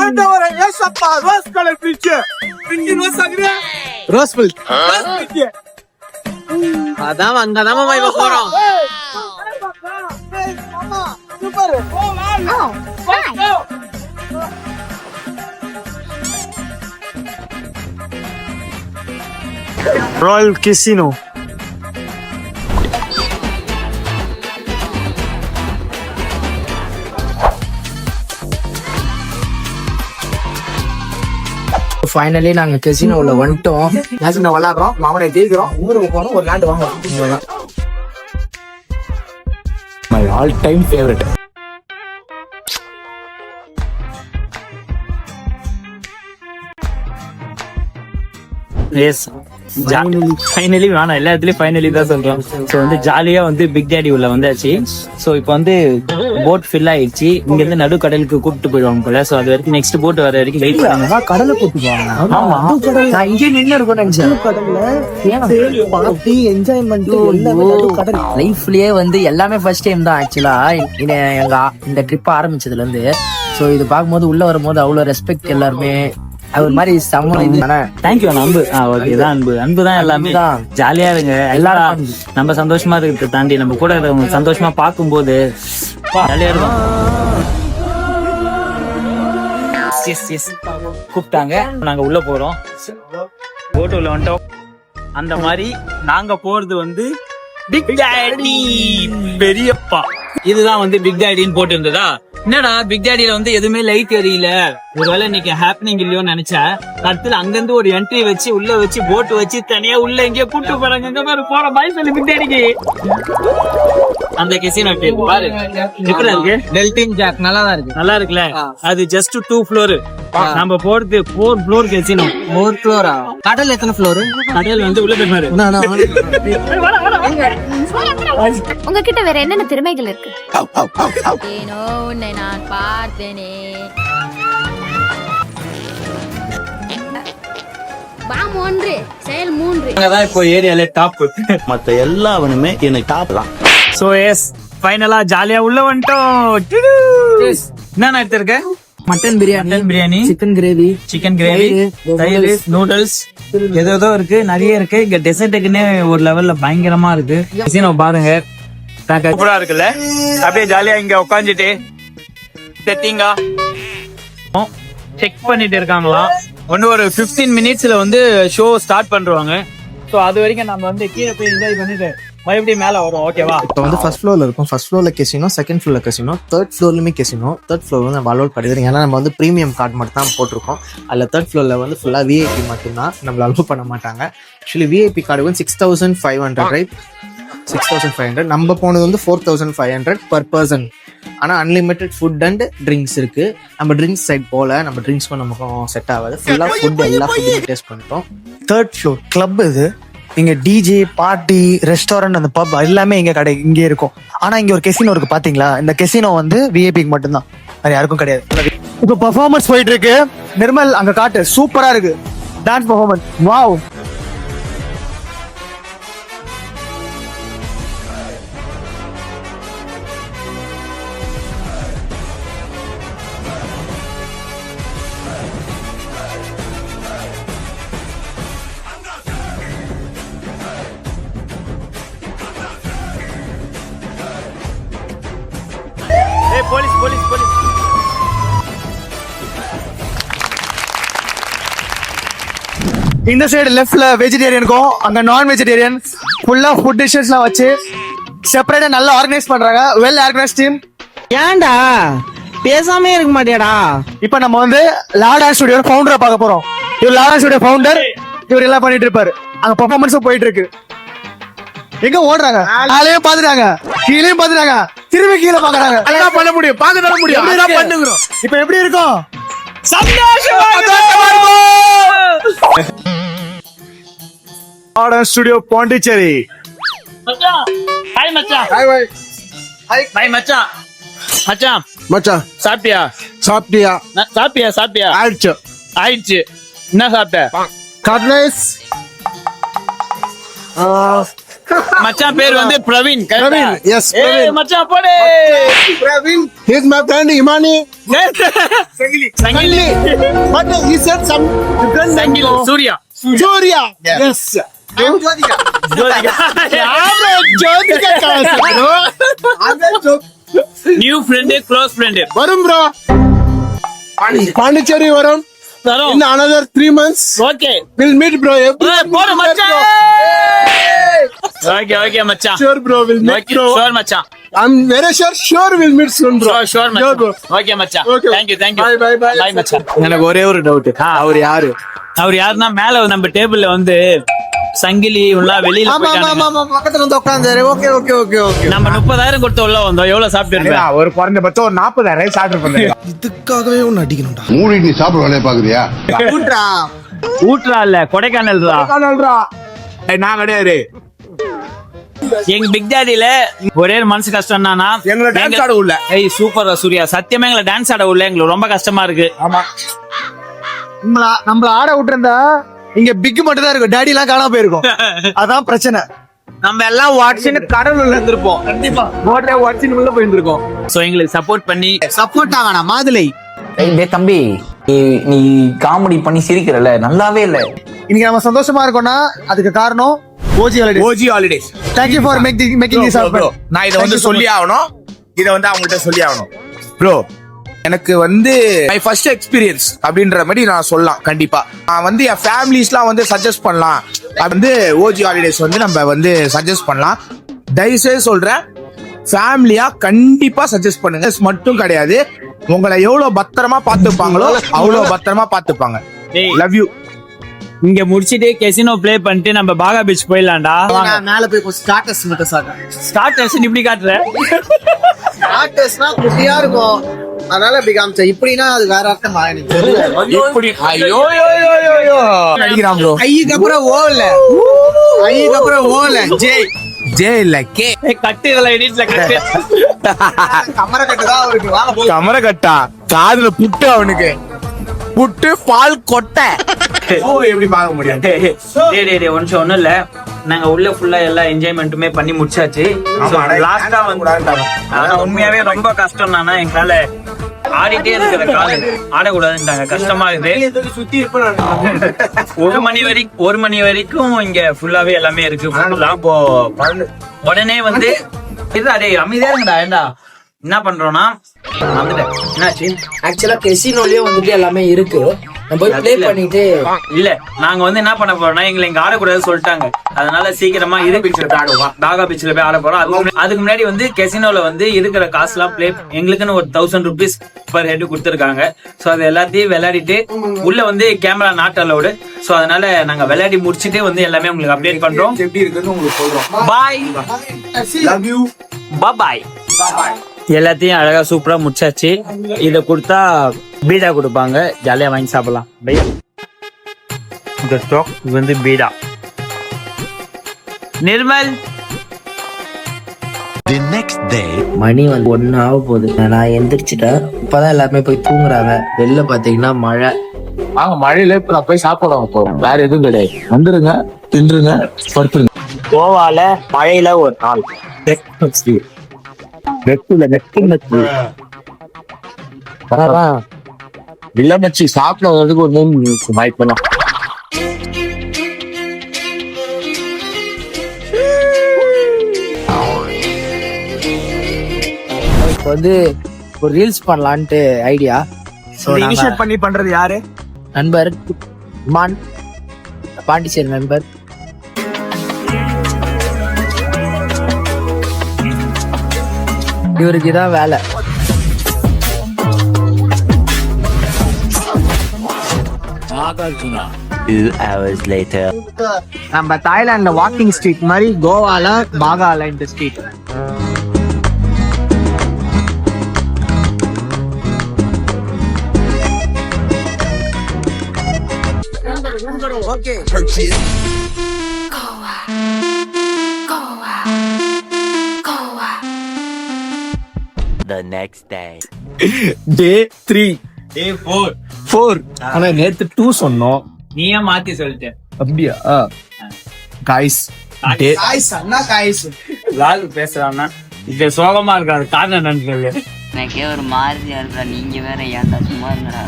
ஆண்டவரே ஏசப்பா rose colour beach rose ஆகுது ரோஸ் மில்க் அதான் அங்கதான் இப்ப போறோம். Super Royal casino. ஃபைனலி நாங்க கெசினோல வந்துட்டோம். கெசினோ விளையாடுறோம், மாமனை ஜெயிக்கிறோம், ஊருக்கு போறோம், ஒரு லேண்ட் வாங்குறோம். My all time favourite. Finally வேணாம், எல்லா இடத்துலயும் ஃபைனலி தான் சொல்றோம். ஸோ வந்து ஜாலியா வந்து பிக் டேடி உள்ள வந்தாச்சு. ஸோ இப்போ வந்து போட் ஃபில் ஆயிடுச்சு. இங்க இருந்து நடு கடலுக்கு கூப்பிட்டு போயிடுவாங்க போல. ஸோ அது வரைக்கும் நெக்ஸ்ட் போட் வர வரைக்கும் வெயிட் பண்ணுவாங்க. கடலை கூப்பிடுவாங்க. ஆமா, நான் இங்கே நின்று இருக்கேன். கடல்ல லைஃப்லயே வந்து எல்லாமே ஃபர்ஸ்ட் டைம் தான் ஆக்சுவலா எங்க இந்த ட்ரிப் ஆரம்பிச்சதுல இருந்து. ஸோ இது பார்க்கும்போது உள்ள வரும்போது அவ்வளவு ரெஸ்பெக்ட் எல்லாருமே ஒரு மாதிரி தேங்க்யூ அன்பு. ஓகே தான் அன்பு தான் எல்லாமே. ஜாலியா இருங்க எல்லாரும். நம்ம சந்தோஷமா இருக்கிறத தாண்டி நம்ம கூட இருக்கிறவங்க சந்தோஷமா பார்க்கும்போது ஜாலியா இருக்கும். கூப்பிட்டாங்க, நாங்க உள்ள போறோம். போட்டு உள்ள வந்துட்டோம். அந்த மாதிரி நாங்க போறது வந்து பிக் டேடி பெரியப்பா. இதுதான் வந்து பிக் டேடின்னு போட்டு இருந்ததா. என்னடா பிக் டேடியில வந்து எதுவுமே லைட் எரியல, ஒருவேளை இன்னைக்கு ஹாப்பனிங் இல்லையோன்னு நினைச்சேன். அடுத்தது அங்கிருந்து ஒரு என்ட்ரி வச்சு உள்ள வச்சு போட்டு வச்சு தனியா உள்ள எங்கேயோ கூட்டு போறாங்க. இந்த மாதிரி போற பாய் சொல்லி பிக் டேடிக்கு அந்த கெசினோ பாரு எப்படி இருக்கு. டெல்டின் ஜாக் நல்லா தான் இருக்கு. நல்லா இருக்குல்ல. அது ஜஸ்ட் 2 ஃப்ளோர். நம்ம போறது 4 ஃப்ளோர் கெசினோ. 4 ஃப்ளோரா? கடல் எத்தனை ஃப்ளோர்? கடல் வந்து உள்ள போய் பாரு. உங்ககிட்ட வேற என்னென்ன திறமைகள் இருக்கு? நான் பார்த்தேனே. பாம் 1 செயல் 3. அங்கதான் இப்போ ஏரியால டாப். மத்த எல்லாவனுமே எனக்கு டாப் தான். சோ எஸ் ஃபைனலா ஜாலியா உள்ள வந்துட்டோம். என்ன எடுத்திருக்க? மட்டன் பிரியாணி, சிக்கன் கிரேவி, தயிர், நூடுல்ஸ் ஏதோ இருக்கு, நிறைய இருக்கு. இங்க டெசர்ட்டுக்குன்னே ஒரு லெவல்ல பயங்கரமா இருக்கு. கெசினோ பாருங்க சூப்பரா இருக்குல்ல. அப்படியே ஜாலியா இங்க உட்காந்துட்டு செட்டிங்கா செக் பண்ணிட்டு இருக்காங்களா. ஒன்னு ஒரு 15 மினிட்ஸ்ல வந்து ஷோ ஸ்டார்ட் பண்றாங்க. சோ அது வரைக்கும் நம்ம வந்து கீழே போய் என்ஜாய் பண்ணிட்டு மறுபடியும் மேல வரும். ஓகேவா? இப்போ வந்து ஃபர்ஸ்ட் ஃப்ளோர்ல இருக்கும். ஃபர்ஸ்ட் ஃப்ளோர்ல கெசினோ, செகண்ட் ஃப்ளோர்ல கெசினோ, தேர்ட் ஃப்ளோர்லயுமே கெசினோ. தேர்ட் ஃப்ளோர் வந்து நம்ம அலோட் கிடையாது, ஏன்னா நம்ம வந்து ப்ரீமியம் கார்டு மட்டும் தான் போட்டிருக்கோம். அதில் தேர்ட் ஃப்ளோர்ல வந்து ஃபுல்லாக விஐபி மட்டும்தான், நம்மள அலோவ் பண்ண மாட்டாங்க. ஆக்சுவலி விஐபி கார்டு வந்து 6500 ரைட், 6500. நம்ம போனது வந்து 4500 பர் பர்சன். ஆனால் அன்லிமிட்டெட் ஃபுட் அண்ட் ட்ரிங்க்ஸ் இருக்கு. நம்ம ட்ரிங்க்ஸ் சைட் போல, நம்ம ட்ரிங்க்ஸ்க்கும் நமக்கும் செட் ஆகாது. ஃபுல்லாக ஃபுட் எல்லா ஃபுட்டையும் டேஸ்ட் பண்ணிட்டோம். தேர்ட் ஃப்ளோர் கிளப் இது. இங்க டிஜே, பார்ட்டி, ரெஸ்டாரண்ட், அந்த பப் எல்லாமே இங்கே இருக்கும். ஆனா இங்க ஒரு கெசினோ இருக்கு பாத்தீங்களா? இந்த கெசினோ வந்து விஐபிக்கு மட்டும்தான், வேற யாருக்கும் கிடையாது. இப்போ பெர்ஃபார்மன்ஸ் போயிட்டு இருக்கு. நிர்மல் அங்க காட்டு, சூப்பரா இருக்கு டான்ஸ் பெர்ஃபார்மன்ஸ். வாவ். போலீஸ். இந்த சைடு லெஃப்ட்ல வெஜிடேரியனுக்கும் அங்க நான் வெஜிடேரியன் ஃபுல்லா ஃபுட் டிஷஸ்லாம் வச்சு செப்பரேட்டா நல்லா ஆர்கனைஸ் பண்றாங்க. Well organise team. ஏன்டா பேசாமே இருக்க மாட்டியாடா? இப்ப நம்ம வந்து லாடா ஸ்டுடியோ ஃபவுண்டரை பார்க்க போறோம். இவர் லாடா ஸ்டுடியோ ஃபவுண்டர். இவர் எல்லாம் பண்ணிட்டு இருப்பாரு. அங்க பெர்ஃபார்மன்ஸும் போயிட்டு இருக்கு. எங்க ஓடுறாங்க, மேலேயும் பாத்துறாங்க, கீழேயும் பாத்துறாங்க, திரும்பி கீழே பாக்குறாங்க. எல்லாம் பண்ண முடியும், பாக்க தர முடியும். பண்ணுகிறோம். இப்ப எப்படி இருக்கும்? Modern studio Pondicherry. ஹாய் மச்சான். ஹாய் மச்சான். மச்சான் சாப்பிட்டியா? ஆயிடுச்சு. என்ன சாப்பிட்ட? கட்லைஸ், மச்சான் பேர் வந்து பிரவீன். பிரவீன், yes, ஏய் பிரவீன். மச்சான் போடு. Praveen, he's my friend Imani. சங்கிலி. But he said some different சங்கிலி. Surya. Surya. Yes. I'm Jyotika. Jyotika. New friend, close friend. Varum bro. Pondicherry Varum. தரோம். In another 3 months, okay. we'll meet bro. போடு மச்சான். ஓகே ஓகே மச்சான். Sure bro, we'll meet okay bro. Sure மச்சான். I'm very sure we'll meet soon bro. Sure Sure bro. மச்சான். Okay மச்சான். Okay. Thank you. Bye, bye, bye. Bye மச்சான். எனக்கு ஒரே ஒரு டவுட், அவர் யாரு? அவர் யாருன்னா மேல நம்ம டேபிள்ல வந்து சங்கிலி உள்ள வெளியில ஆமா ஆமா போயிட்டாங்க. ஆமா பக்கத்துல வந்து உட்கார்ந்தாரு. Okay okay okay okay. நம்ம 30,000 கொடுத்து உள்ள வந்தோம். எவ்வளவு சாப்பிட்டு இருப்பேன்? ஒரு குறைஞ்சபட்சம் ஒரு 40,000 சாப்பிட்டு பண்ணேன். இதுக்காகவே ஒன்னு அடிக்கணும்டா. மூடி நீ சாப்பிட வேலையை பாக்குறியா? ஊட்ரா இல்ல கொடைக்கானல் தான். நான் கிடையாது. எங்க பிக் டாடில ஒரே ஒரு மனசு கஷ்டம் என்னன்னா எங்களை டான்ஸ் ஆட உள்ள. ஏய் சூப்பர் சூர்யா, சத்தியமா எங்களை டான்ஸ் ஆட உள்ள எங்களுக்கு ரொம்ப கஷ்டமா இருக்கு. ஆமா. நம்மள ஆட விட்டுருந்தா இங்க பிக் மட்டும் தான் இருக்கும், டாடி எல்லாம் காணாம போயிருக்கும். அதான் பிரச்சனை. நம்ம எல்லாம் வாட்சின்னு கடவுள் இருந்திருப்போம். கண்டிப்பா போட்டே வாட்சின் உள்ள போயிருந்திருக்கோம். சோ எங்களுக்கு சப்போர்ட் பண்ணி சப்போர்ட் ஆகணும் மாதுளை. டேய் தம்பி, நீ காமெடி பண்ணி சிரிக்கிறல்ல, நல்லாவே இல்ல. இன்னைக்கு நம்ம சந்தோஷமா இருக்கோம்னா அதுக்கு காரணம் OG holidays. OG holidays. Thank you for making this happen. நான் இத வந்து சொல்லி ஆகணும். இத வந்து அவங்கள்ட்ட சொல்லி ஆகணும். ப்ரோ, எனக்கு வந்து மை ஃபர்ஸ்ட் எக்ஸ்பீரியன்ஸ் அப்படின்ற மாதிரி நான் சொல்லலாம். கண்டிப்பா நான் வந்து என் ஃபேமிலிஸ்லாம் வந்து சஜஸ்ட் பண்ணலாம். அது வந்து ஓஜி ஹாலிடேஸ் வந்து நம்ம வந்து சஜஸ்ட் பண்ணலாம். தயவுசெய்து சொல்றேன், ஃபேமிலியா கண்டிப்பா சஜஸ்ட் பண்ணுங்க. மட்டும் கிடையாது, உங்களை எவ்வளவு பத்திரமா பாத்துப்பாங்களோ அவ்வளவு பத்திரமா பாத்துப்பாங்க. டேய். Love you. இங்க முடிச்சிட்டு கெசினோ ப்ளே பண்ணிட்டு நம்ம பாகா பீச் போயிடலாம்டா. மேல போய் ஸ்டார்டர்ஸ் மட்டும் சாப்பிடுறேன். ஸ்டார்டர்ஸ் இப்படி காட்டுற. ஸ்டார்டர்ஸ்னா குட்டியா இருக்கும், அதனால இப்படி காமிச்சேன். இப்படின்னா அது வேற அர்த்தம். இப்படி ஐயோ நடிக்கிறான் ப்ரோ. ஐக்கு அப்புறம் ஓல, ஐக்கு அப்புறம் ஓல ஜே ஜே இல்ல கே. கட்டு இதெல்லாம் எடிட்ல கட்டு. கமரை கட்டுதான் அவருக்கு. வாங்க போ. கமர கட்டா காதுல புட்டு, அவனுக்கு புட்டு பால் கொட்டை. எப்படி பார்க்க முடியும்? டேய் ஒரு நிமிஷம். ஒண்ணும் இல்ல, நாங்க உள்ள ஃபுல்லா எல்லா என்ஜாய்மெண்ட்டுமே பண்ணி முடிச்சாச்சு. லாஸ்டா வந்து ஆனா உண்மையாவே ரொம்ப கஷ்டம் தானே எங்களால. ஆடிட்டே இருக்கிற கால் ஆடக்கூடாதுன்றாங்க, கஷ்டமா இருக்குது. சுத்தி இருப்பேன். 1 மணி வரைக்கும் இங்க ஃபுல்லாவே எல்லாமே இருக்கு. அப்போ உடனே வந்து இதுடா டேய் அமைதியா இருங்கடா. ஏண்டா என்ன பண்றோம்னா என்னாச்சு? ஆக்சுவலா கெசினோலயே வந்துட்டு எல்லாமே இருக்கு. நம்ம போய் ப்ளே பண்ணிட்டு இல்ல நாங்க வந்து என்ன பண்ண போறோம்னா, எங்களை இங்க ஆடக்கூடாதுன்னு சொல்லிட்டாங்க. அதனால சீக்கிரமா இது பீச்ல ஆடுவோம். பாகா பீச்ல போய் ஆட போறோம். அதுக்கு முன்னாடி வந்து கெசினோல வந்து இருக்கிற காசு எல்லாம் ப்ளே எங்களுக்குன்னு ஒரு 1000 rupees பர் ஹெட் கொடுத்துருக்காங்க. சோ அது எல்லாத்தையும் விளையாடிட்டு உள்ள வந்து கேமரா நாட் அலோடு. சோ அதனால நாங்க விளையாடி முடிச்சுட்டு வந்து எல்லாமே உங்களுக்கு அப்டேட் பண்றோம். எப்படி இருக்குன்னு உங்களுக்கு சொல்றோம். Bye love you. பாய். எல்லாத்தையும் அழகா சூப்பரா முடிச்சாச்சு. இத கொடுத்தா பீடா கொடுப்பாங்க, ஜாலியா வாங்கி சாப்பிடலாம். பையா இந்த ஸ்டாக் இது வந்து பீடா. நிர்மல் மணி வந்து 1 ஆக போகுது. நான் எந்திரிச்சிட்டேன். இப்பதான் எல்லாருமே போய் தூங்குறாங்க. வெளில பாத்தீங்கன்னா மழை. வாங்க, மழையில இப்ப நான் போய் சாப்பிடுவாங்க போறோம். வேற எதுவும் கிடையாது. வந்துருங்க, தின்றுங்க, படுத்துருங்க. கோவால மழையில ஒரு நாள். இல்ல மச்சி, சாப்பிட வர்றதுக்கு ஒரு 3 நிமிஷம் வாய்ப்பு. இப்போ வந்து ஒரு ரீல்ஸ் பண்ணலான்ட்டு ஐடியா. ஸோ இனிஷியேட் பண்ணி பண்றது யாரு? நண்பர் மான், பாண்டிச்சேரி நண்பர். இவருக்கு இதான் வேலை. நம்ம தாய்லாந்துல வாக்கிங் ஸ்ட்ரீட் மாதிரி கோவால பாகால இந்த ஸ்ட்ரீட். Day 3. Day 4. 4. ஆனா நேத்து 2 சொன்னோம். நீயே மாத்தி சொல்லிட்ட. அப்படியா? காய்ஸ், லால் பேசுறான்னா இது சோகமா இருக்காது காரணம் என்னன்னு கேளு. எனக்கே ஒரு மாதிரியா இருக்கா, நீங்க வேற ஏன்டா சும்மா இருங்கடா.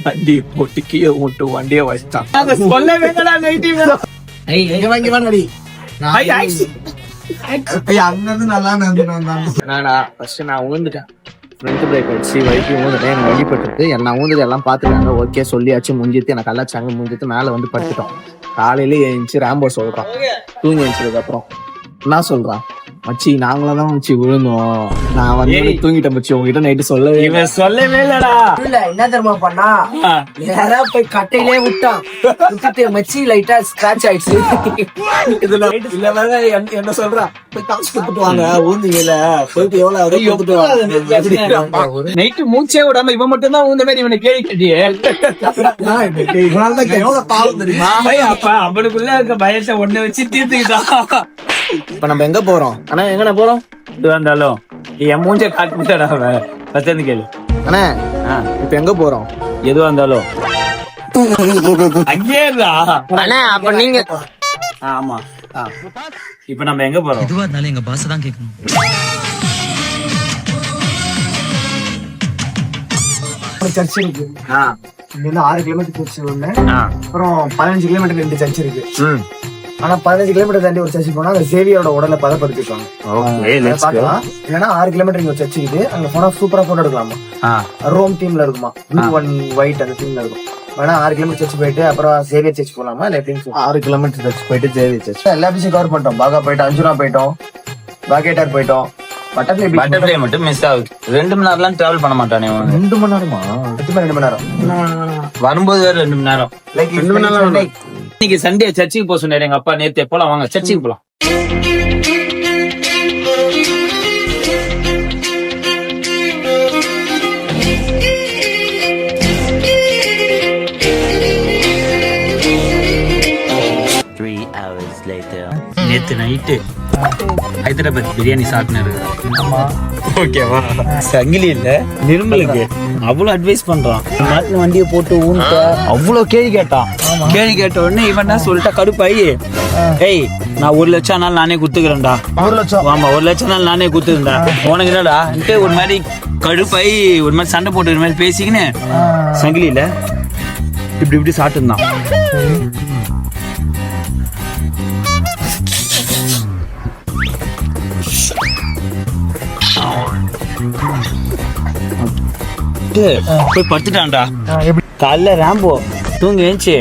வண்டி போட்டு கீழே விட்டு வண்டியை வச்சுட்டான். சொல்லவே வேணா நெகட்டிவ். என்னடா ஃபர்ஸ்ட் நான் ஊந்துட்டேன், ஃப்ரண்ட் பிரேக் வச்சு வலிக்கு ஊந்துட்டேன், எனக்கு வழிபட்டுட்டு நான் ஊந்துட்டு எல்லாம் பார்த்துட்டாங்க. ஓகே சொல்லியாச்சு, முடிஞ்சிட்டு எனக்கு கல்லாச்சாங்க, முடிஞ்சிட்டு மேலே வந்து படுத்துட்டோம். காலையில எழுந்துச்சு ரேம்போ சொல்றான், தூங்கி எழுந்ததுக்கு அப்புறம் என்ன சொல்றான், மச்சி நாங்களும் தான் மச்சி விழுந்தோம், நான் வந்து தூங்கிட்டேன் மச்சி, உங்ககிட்ட நைட்டு சொல்லவே இல்லை. இவன் சொல்லவே இல்லடா. இல்ல என்ன தெரியுமா பண்ணா, நேரா போய் கட்டையிலே விட்டான். விட்டுட்டு மச்சி லைட்டா ஸ்கிராச் ஆயிடுச்சு. இதுல இல்ல வேற என்ன சொல்றான், போய் காசு கொடுத்துட்டு வாங்க, ஊந்தீங்கல்ல போயிட்டு எவ்வளவு ஆகுது கொடுத்துட்டு வாங்க. நைட்டு மூச்சே விடாம இவன் மட்டும் தான் ஊந்த மாதிரி இவனை கேள்வி கேட்டியே. இவனாலதான் எவ்வளவு பாவம் தெரியுமா. அப்ப அவனுக்குள்ள இருக்க பயத்தை ஒண்ணு வச்சு தீர்த்துக்கிட்டான். இப்ப நம்ம எங்க போறோம் ஆனா, எங்கண்ணா போறோம்? இது வந்தாலும் என் மூஞ்ச காட்டுடா அவன். பத்தந்து கேளு. அண்ணா இப்ப எங்க போறோம்? எதுவா இருந்தாலும் அங்கே இருந்தா. அண்ணா அப்ப நீங்க ஆமா. இப்ப நம்ம எங்க போறோம்? எதுவா இருந்தாலும் எங்க பாஸ் தான் கேட்கணும். சர்ச் இருக்கு, இங்க இருந்து 6 கிலோமீட்டர் சர்ச் ஒண்ணு, அப்புறம் 15 கிலோமீட்டர் 2 சர்ச் இருக்கு. ஆனா 15 கிலோமீட்டர் தாண்டி ஒரு சர்ச் போனா அந்த சேவியோட உடலை பதப்படுத்திருக்காங்க. பாக்கலாம். இல்லன்னா 6 கிலோமீட்டர் இங்க ஒரு சர்ச் இருக்கு, அங்க போனா சூப்பரா போட்டோ எடுக்கலாமா. ரோம் டீம்ல இருக்குமா, ப்ளூ ஒன் ஒயிட் அந்த டீம்ல இருக்கும். வேணா 6 கிலோமீட்டர் சர்ச் போயிட்டு அப்புறம் சேவியர் சர்ச் போலாமா, இல்ல எப்படின்னு 6 கிலோமீட்டர் சர்ச் போயிட்டு ஜேவி சர்ச் எல்லா பீச்சும் கவர் பண்ணிட்டோம். பாகா போயிட்டோம், அஞ்சுரா போயிட்டோம், பாகேட்டார் போயிட்டோம், பட்டர்ஃப்ளை மட்டும் மிஸ் ஆகுது. 2 மணி நேரம்லாம் டிராவல் பண்ண மாட்டானே. 2 மணி நேரமா? 2 மணி நேரம் வரும்போது வேற 2 மணி நேரம். 2 மணி நேரம். இன்னைக்கு சண்டே சர்ச்சுக்கு போக சொன்னாரு எங்க அப்பா. நேத்து போலாம் வாங்க சர்ச்சுக்கு போலாம். நேத்து நைட்டு ஹைதராபாத் பிரியாணி சாப்பிட்டு ஓகேவா. சங்கிலி இல்ல நிர்மலுக்கு அவ்வளவு அட்வைஸ் பண்றான். மாட்டின வண்டியை போட்டு ஊன்ட்ட அவ்வளவு கேள்வி கேட்டான். கேள்வி கேட்ட உடனே இவன் என்ன சொல்லிட்டா கடுப்பாயி, ஏய் நான் 1 லட்சம் ஆனாலும் நானே குத்துக்கிறேன்டா. 1 லட்சம்? ஆமா 1 லட்சம் ஆனாலும் நானே குத்துக்கிறேன்டா. உனக்கு என்னடா ஒரு மாதிரி கடுப்பாயி ஒரு மாதிரி சண்டை போட்டு ஒரு மாதிரி பேசிக்கின்னு சங்கிலியில இப்படி இப்படி சாப்பிட்டு இருந்தான். போய் படுத்துட்டான்டா. காலைல ராம்போ தூங்கி எழுந்துச்சு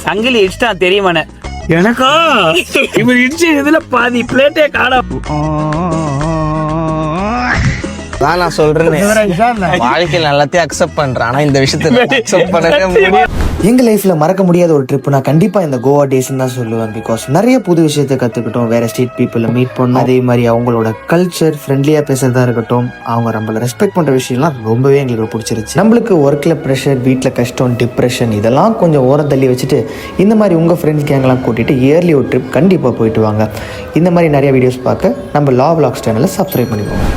சங்கிலி இடிச்சிட்டா தெரியுமானே. எனக்கா இவர் இடிச்சு இதுல பாதி பிளேட்டே காணாம. நான் சொல்றேன், வாழ்க்கையில எல்லாத்தையும் அக்செப்ட் பண்றேன், ஆனா இந்த விஷயத்துல அக்செப்ட் பண்ணவே முடியாது. எங்க லைஃப்ல மறக்க முடியாத ஒரு ட்ரிப் நான் கண்டிப்பா இந்த கோவா டேஸ் தான் சொல்லுவேன். பிகாஸ் நிறைய புது விஷயத்தை கத்துக்கிட்டோம், வேற ஸ்டேட் பீப்புளை மீட் பண்ணோம். அதே மாதிரி அவங்களோட கல்ச்சர் ஃப்ரெண்ட்லியா பேசுறதா இருக்கட்டும், அவங்க நம்மள ரெஸ்பெக்ட் பண்ற விஷயம்லாம் ரொம்பவே எங்களுக்கு பிடிச்சிருச்சு. நம்மளுக்கு ஒர்க்ல ப்ரெஷர், வீட்டுல கஷ்டம், டிப்ரெஷன் இதெல்லாம் கொஞ்சம் ஓரம் தள்ளி வச்சுட்டு இந்த மாதிரி உங்க ஃப்ரெண்ட்ஸ் கேங்கெல்லாம் கூட்டிட்டு இயர்லி ஒரு ட்ரிப் கண்டிப்பா போயிட்டு வாங்க. இந்த மாதிரி நிறைய வீடியோஸ் பார்க்க நம்ம லா விலாக்ஸ் சேனலை சப்ஸ்கிரைப் பண்ணிக்கோங்க.